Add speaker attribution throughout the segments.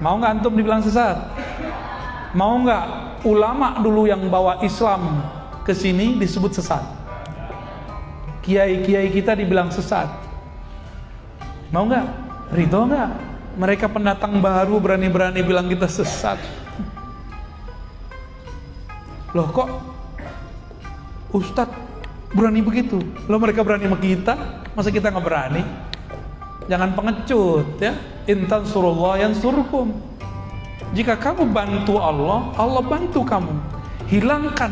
Speaker 1: Mau nggak antum dibilang sesat? Mau nggak ulama dulu yang bawa Islam ke sini disebut sesat? Kiai-kiai kita dibilang sesat. Mau nggak? Ridho nggak? Mereka pendatang baru berani-berani bilang kita sesat. Loh kok Ustadz berani begitu? Loh mereka berani sama kita, masa kita nggak berani? Jangan pengecut ya. Intan surullah yansurkum. Jika kamu bantu Allah, Allah bantu kamu. Hilangkan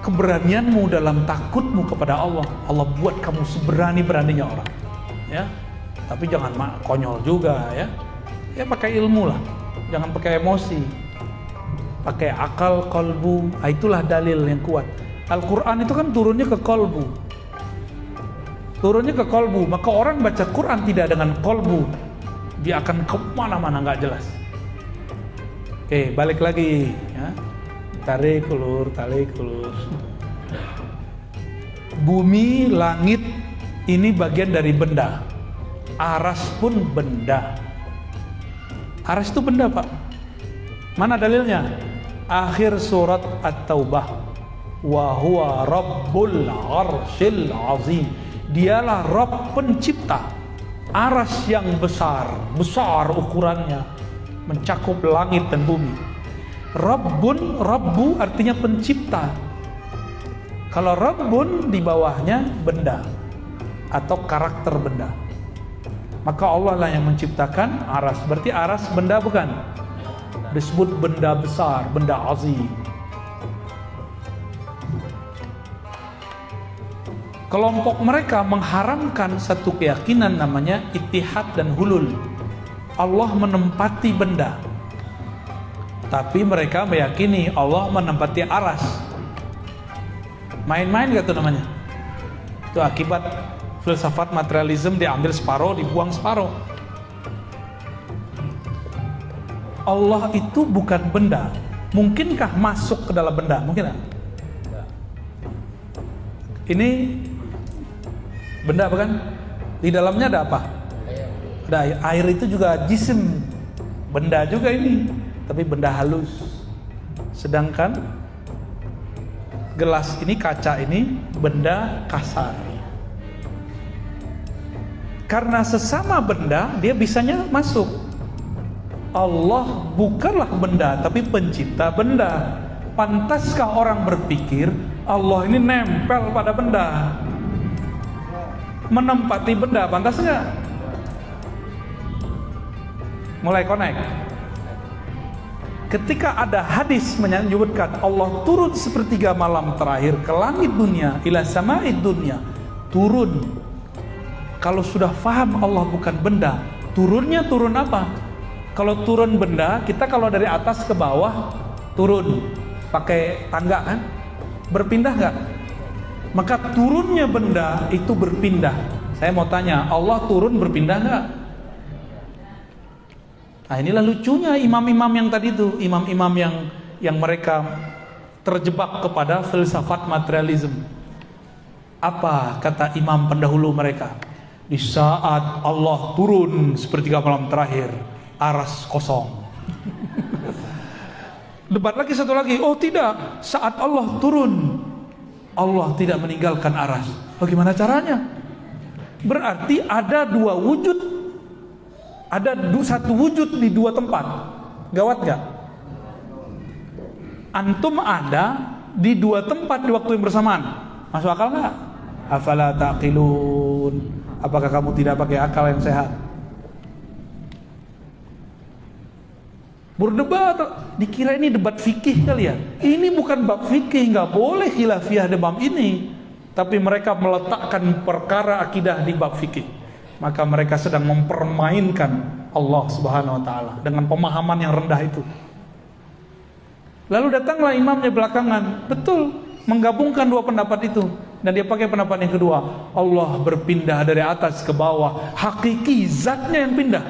Speaker 1: keberanianmu dalam takutmu kepada Allah. Allah buat kamu seberani-beraninya orang. Ya, tapi jangan konyol juga ya. Ya pakai ilmu lah, jangan pakai emosi. Pakai akal, kolbu. Itulah dalil yang kuat. Al-Quran itu kan turunnya ke kolbu. Turunnya ke kolbu. Maka orang baca Quran tidak dengan kolbu, dia akan kemana-mana nggak jelas. Oke, balik lagi ya. Tarik ulur. Bumi, langit ini bagian dari benda. Aras pun benda. Aras itu benda, Pak. Mana dalilnya? Akhir surat At-Taubah. Wa huwa rabbul arsyil azim. Dialah Rabb pencipta aras yang besar ukurannya, mencakup langit dan bumi. Rabbu artinya pencipta. Kalau Rabbun di bawahnya benda atau karakter benda. Maka Allah lah yang menciptakan aras. Berarti aras benda bukan? Disebut benda besar, benda azim. Kelompok mereka mengharamkan satu keyakinan namanya ittihad dan hulul. Allah menempati benda. Tapi mereka meyakini Allah menempati aras. Main-main gak tuh namanya? Itu akibat filsafat materialisme, diambil separuh, dibuang separuh. Allah itu bukan benda. Mungkinkah masuk ke dalam benda? Mungkin gak? Ini benda bukan? Di dalamnya ada apa? Ada air. Air itu juga jisim, benda juga ini, tapi benda halus. Sedangkan gelas ini, kaca ini, benda kasar. Karena sesama benda, dia bisanya masuk. Allah bukanlah benda, tapi pencipta benda. Pantaskah orang berpikir Allah ini nempel pada benda, menempati benda? Pantas nggak? Mulai connect. Ketika ada hadis menyebutkan Allah turun sepertiga malam terakhir ke langit dunia, ila sama'id dunia, turun. Kalau sudah faham Allah bukan benda, turunnya turun apa? Kalau turun benda, kita kalau dari atas ke bawah turun pakai tangga kan? Berpindah nggak? Maka turunnya benda itu berpindah. Saya mau tanya, Allah turun berpindah nggak? Nah inilah lucunya imam-imam yang tadi itu, imam-imam yang mereka terjebak kepada filsafat materialisme. Apa kata imam pendahulu mereka? Di saat Allah turun sepertiga malam terakhir, aras kosong. Debat lagi satu lagi, oh tidak, saat Allah turun, Allah tidak meninggalkan aras. Bagaimana caranya? Berarti ada dua wujud. Ada satu wujud di dua tempat. Gawat gak? Antum ada di dua tempat di waktu yang bersamaan. Masuk akal gak? Afala taqilun. Apakah kamu tidak pakai akal yang sehat? Berdebat, dikira ini debat fikih kali ya. Ini bukan bab fikih, gak boleh khilafiyah di bab ini. Tapi mereka meletakkan perkara akidah di bab fikih. Maka mereka sedang mempermainkan Allah Subhanahu wa ta'ala dengan pemahaman yang rendah itu. Lalu datanglah imamnya belakangan, betul, menggabungkan dua pendapat itu. Dan dia pakai pendapat yang kedua, Allah berpindah dari atas ke bawah, hakiki zatnya yang pindah.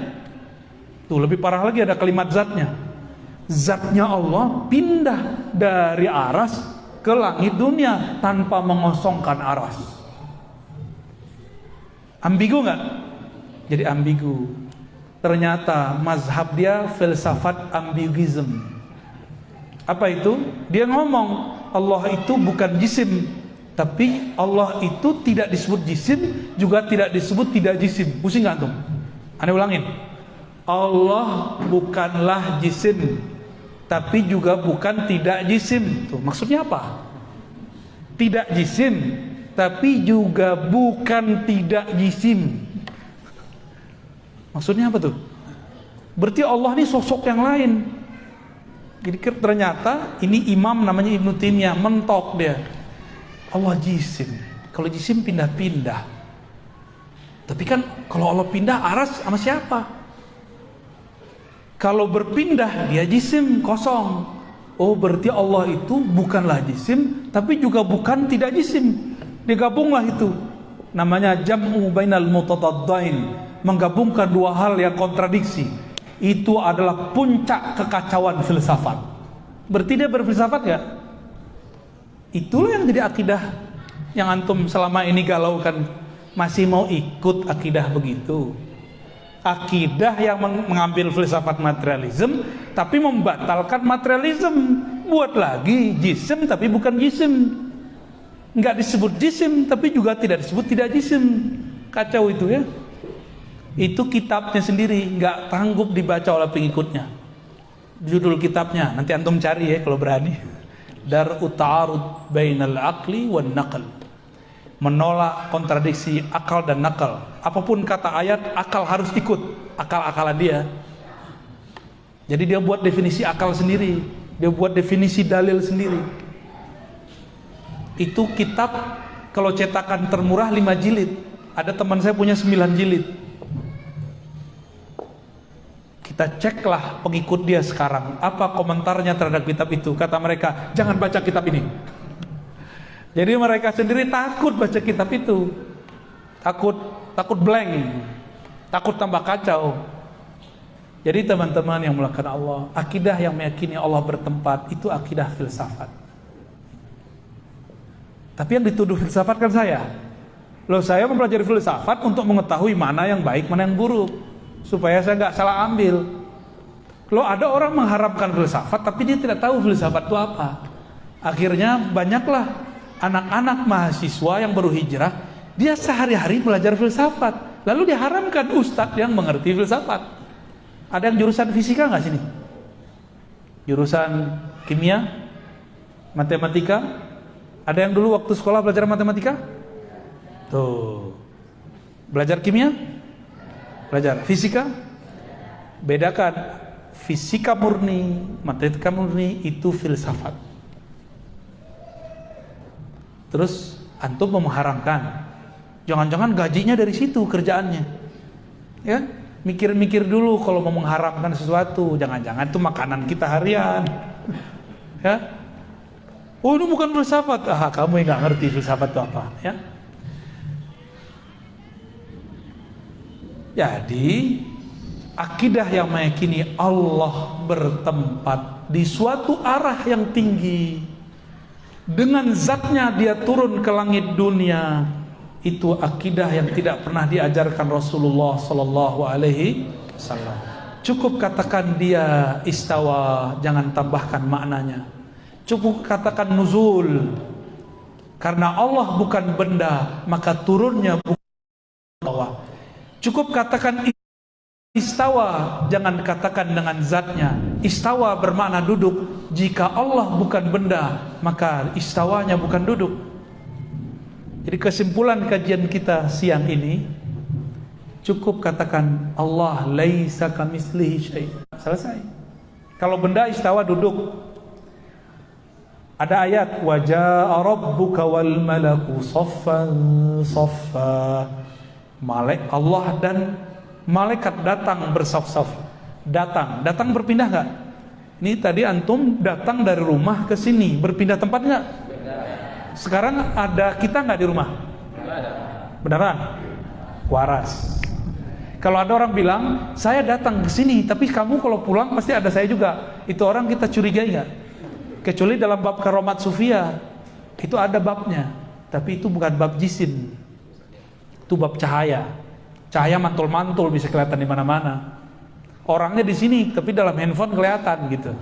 Speaker 1: Tuh lebih parah lagi ada kalimat zatnya. Zatnya Allah pindah dari aras ke langit dunia tanpa mengosongkan aras. Ambigu nggak? Jadi ambigu. ternyata mazhab dia filsafat ambiguism. Apa itu? Dia ngomong Allah itu bukan jisim, tapi Allah itu tidak disebut jisim, juga tidak disebut tidak jisim. Pusing gak antum? Aneh ulangin. Allah bukanlah jisim, tapi juga bukan tidak jisim. Tuh, maksudnya apa? Tidak jisim, tapi juga bukan tidak jisim. Maksudnya apa tuh? Berarti Allah ini sosok yang lain. Jadi ternyata ini imam namanya Ibnu Taimiyah mentok dia. Allah jisim. Kalau jisim pindah-pindah. Tapi kan kalau Allah pindah aras sama siapa? Kalau berpindah dia jisim kosong. Oh berarti Allah itu bukanlah jisim, tapi juga bukan tidak jisim. Digabunglah itu. Namanya jam'u bainal mutadaddain. Menggabungkan dua hal yang kontradiksi. Itu adalah puncak kekacauan filsafat. Berarti dia berfilsafat gak? Itulah yang jadi akidah yang antum selama ini galaukan. Masih mau ikut akidah begitu? Akidah yang mengambil filsafat materialisme tapi membatalkan materialisme. Buat lagi jisim tapi bukan jisim. Nggak disebut jisim tapi juga tidak disebut tidak jisim. Kacau itu ya. Itu kitabnya sendiri, nggak sanggup dibaca oleh pengikutnya. Judul kitabnya nanti antum cari ya kalau berani. Dar'u ta'arud bainal aqli wan naql. Menolak kontradiksi akal dan nakal. Apapun kata ayat, akal harus ikut akal-akalan dia. Jadi dia buat definisi akal sendiri, dia buat definisi dalil sendiri. Itu kitab kalau cetakan termurah 5 jilid. Ada teman saya punya 9 jilid. Kita ceklah pengikut dia sekarang, apa komentarnya terhadap kitab itu. Kata mereka, jangan baca kitab ini. Jadi mereka sendiri takut baca kitab itu. Takut blank, takut tambah kacau. Jadi teman-teman yang mulakan Allah, akidah yang meyakini Allah bertempat, itu akidah filsafat. Tapi yang dituduh filsafat kan saya. Loh, saya mempelajari filsafat untuk mengetahui mana yang baik, mana yang buruk, supaya saya nggak salah ambil. Loh, ada orang mengharapkan filsafat tapi dia tidak tahu filsafat itu apa. Akhirnya banyaklah anak-anak mahasiswa yang baru hijrah, dia sehari-hari belajar filsafat, lalu diharamkan ustadz yang mengerti filsafat. Ada yang jurusan fisika nggak sini? Jurusan kimia, matematika? Ada yang dulu waktu sekolah belajar matematika? Tuh, belajar kimia? Belajar fisika? Bedakan fisika murni, matematika murni itu filsafat. Terus antum mau mengharamkan, jangan-jangan gajinya dari situ kerjaannya, ya? Mikir-mikir dulu kalau mau mengharamkan sesuatu, jangan-jangan itu makanan kita harian, ya? Oh ini bukan filsafat, kamu yang nggak ngerti filsafat itu apa, ya? Jadi akidah yang meyakini Allah bertempat di suatu arah yang tinggi, dengan zatnya dia turun ke langit dunia, itu akidah yang tidak pernah diajarkan Rasulullah Sallallahu Alaihi Wasallam. Cukup katakan dia istawa, jangan tambahkan maknanya. Cukup katakan nuzul, karena Allah bukan benda, maka turunnya bukan bawah. Cukup katakan istawa, jangan katakan dengan zatnya. Istawa bermakna duduk. Jika Allah bukan benda, maka istawanya bukan duduk. Jadi kesimpulan kajian kita siang ini, cukup katakan Allah laisa kamitslihi syai'. Selesai. Kalau benda istawa duduk. Ada ayat wajaa rabbuka wal malaku saffan saffa. Allah dan malaikat datang bersaf-saf. Datang berpindah nggak? Ini tadi antum datang dari rumah ke sini, berpindah tempat nggak? Sekarang ada kita nggak di rumah? Beneran? Waras. Kalau ada orang bilang saya datang ke sini, tapi kamu kalau pulang pasti ada saya juga. Itu orang kita curigai nggak? Kecuali dalam bab karomat sufia, itu ada babnya, tapi itu bukan bab jisim, itu bab cahaya. Cahaya mantul-mantul bisa kelihatan di mana-mana. Orangnya di sini, tapi dalam handphone kelihatan gitu.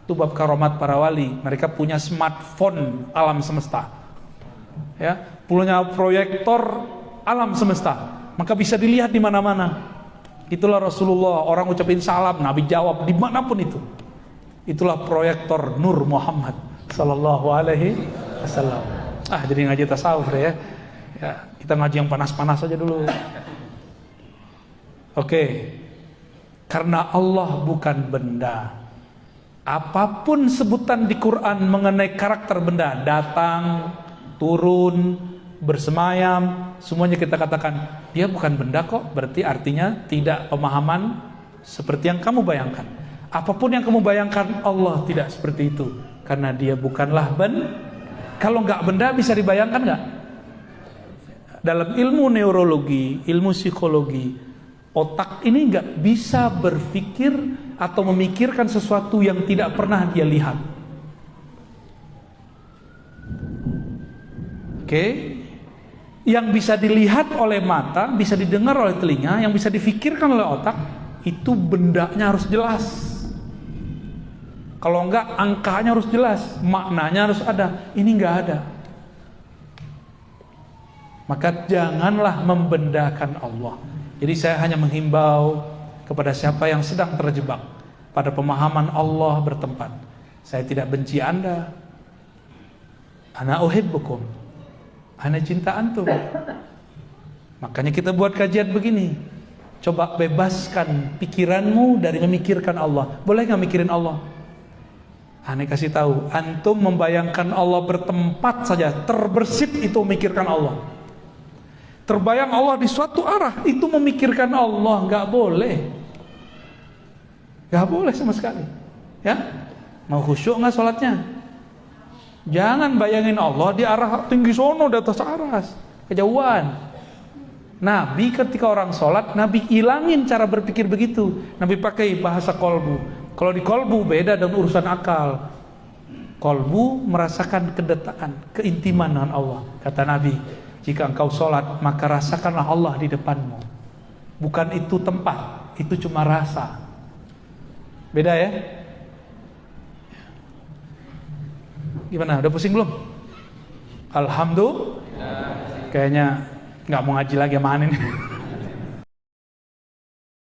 Speaker 1: Itu bab karomat para wali. Mereka punya smartphone alam semesta, ya, punya proyektor alam semesta, maka bisa dilihat di mana-mana. Itulah Rasulullah. Orang ucapin salam, Nabi jawab dimanapun itu. Itulah proyektor Nur Muhammad Sallallahu Alaihi Wasallam. Jadi ngaji tasawuf deh ya. Kita ngaji yang panas-panas aja dulu. Oke. Karena Allah bukan benda. Apapun sebutan di Quran mengenai karakter benda, datang, turun, bersemayam, semuanya kita katakan dia bukan benda kok. Berarti artinya tidak pemahaman seperti yang kamu bayangkan. Apapun yang kamu bayangkan, Allah tidak seperti itu, karena dia bukanlah benda. Kalau nggak benda bisa dibayangkan nggak? Dalam ilmu neurologi, ilmu psikologi, otak ini nggak bisa berpikir atau memikirkan sesuatu yang tidak pernah dia lihat. Oke? Yang bisa dilihat oleh mata, bisa didengar oleh telinga, yang bisa difikirkan oleh otak, itu bendanya harus jelas. Kalau enggak, angkanya harus jelas, maknanya harus ada. Ini enggak ada. Maka janganlah membendakan Allah. Jadi saya hanya menghimbau kepada siapa yang sedang terjebak pada pemahaman Allah bertempat. Saya tidak benci Anda. Ana uhibbukum. Ana cinta antum. Makanya kita buat kajian begini. Coba bebaskan pikiranmu dari memikirkan Allah. Boleh nggak mikirin Allah? Ana kasih tahu, antum membayangkan Allah bertempat saja, terbersit itu memikirkan Allah. Terbayang Allah di suatu arah, itu memikirkan Allah. Nggak boleh. Nggak boleh sama sekali. Ya, mau khusyuk nggak sholatnya? Jangan bayangin Allah di arah tinggi sono, di atas aras, kejauhan. Nabi ketika orang sholat, Nabi hilangin cara berpikir begitu. Nabi pakai bahasa kolbu. Kalau di kolbu beda dengan urusan akal. Kolbu merasakan kedetaan, keintiman dengan Allah. Kata Nabi, jika engkau sholat, maka rasakanlah Allah di depanmu. Bukan itu tempat, itu cuma rasa. Beda ya? Gimana? Udah pusing belum? Alhamdulillah. Kayaknya nggak mau ngaji lagi, amanin.